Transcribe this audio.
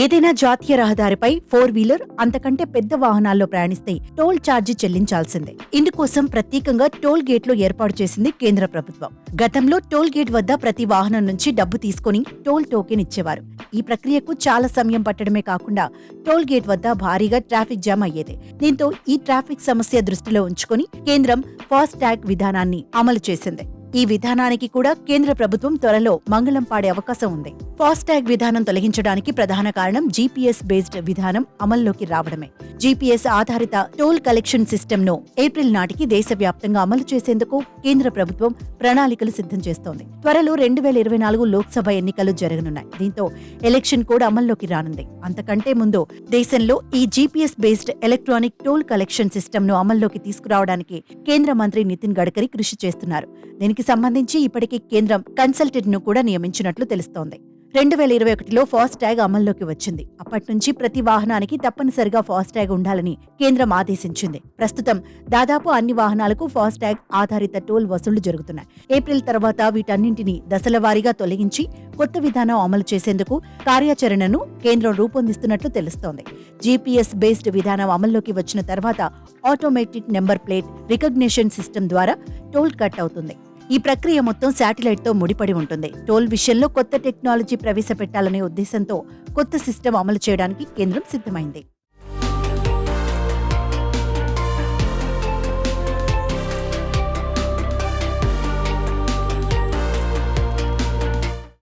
ఏదైనా జాతీయ రహదారిపై 4-వీలర్ అంతకంటే పెద్ద వాహనాల్లో ప్రయాణిస్తే టోల్ ఛార్జీ చెల్లించాల్సిందే. ఇందుకోసం ప్రత్యేకంగా టోల్ గేట్లు ఏర్పాటు చేసింది కేంద్ర ప్రభుత్వం. గతంలో టోల్ గేట్ వద్ద ప్రతి వాహనం నుంచి డబ్బు తీసుకుని టోల్ టోకెన్ ఇచ్చేవారు. ఈ ప్రక్రియకు చాలా సమయం పట్టడమే కాకుండా టోల్ గేట్ వద్ద భారీగా ట్రాఫిక్ జామ్ అయ్యేది. దీంతో ఈ ట్రాఫిక్ సమస్య దృష్టిలో ఉంచుకుని కేంద్రం ఫాస్ట్ ట్యాగ్ విధానాన్ని అమలు చేసింది. ఈ విధానానికి కూడా కేంద్ర ప్రభుత్వం త్వరలో మంగళం పాడే అవకాశం ఉంది. ఫాస్ట్ ట్యాగ్ విధానం తొలగించడానికి ప్రధాన కారణం జీపీఎస్ బేస్డ్ విధానం అమల్లోకి రావడమే. జీపీఎస్ ఆధారిత టోల్ కలెక్షన్ సిస్టమ్ ను ఏప్రిల్ నాటికి దేశవ్యాప్తంగా అమలు చేసేందుకు కేంద్ర ప్రభుత్వం ప్రణాళికలు సిద్ధం చేస్తోంది. త్వరలో 2024 లోక్సభ ఎన్నికలు జరగనున్నాయి. దీంతో ఎలక్షన్ కూడా అమల్లోకి రానుంది. అంతకంటే ముందు దేశంలో ఈ GPS based electronic toll collection system ను అమల్లోకి తీసుకురావడానికి కేంద్ర మంత్రి నితిన్ గడ్కరీ కృషి చేస్తున్నారు. దీనికి సంబంధించి ఇప్పటికీ కేంద్రం కన్సల్టెంట్ ను కూడా నియమించినట్లు తెలుస్తోంది. 2021లో ఫాస్ట్ ట్యాగ్ అమల్లోకి వచ్చింది. అప్పటి నుంచి ప్రతి వాహనానికి తప్పనిసరిగా ఫాస్ట్ ట్యాగ్ ఉండాలని కేంద్రం ఆదేశించింది. ప్రస్తుతం దాదాపు అన్ని వాహనాలకు ఫాస్ట్ ట్యాగ్ ఆధారిత టోల్ వసూళ్లు జరుగుతున్నాయి. ఏప్రిల్ తర్వాత వీటన్నింటినీ దశలవారీగా తొలగించి కొత్త విధానం అమలు చేసేందుకు కార్యాచరణను కేంద్రం రూపొందిస్తున్నట్లు తెలుస్తోంది. జీపీఎస్ బేస్డ్ విధానం అమల్లోకి వచ్చిన తర్వాత automatic number plate recognition system ద్వారా టోల్ కట్ అవుతుంది. ఈ ప్రక్రియ మొత్తం శాటిలైట్ తో ముడిపడి ఉంటుంది. టోల్ విషయంలో కొత్త టెక్నాలజీ ప్రవేశపెట్టాలనే ఉద్దేశంతో కొత్త సిస్టమ్ అమలు చేయడానికి కేంద్రం సిద్ధమైంది.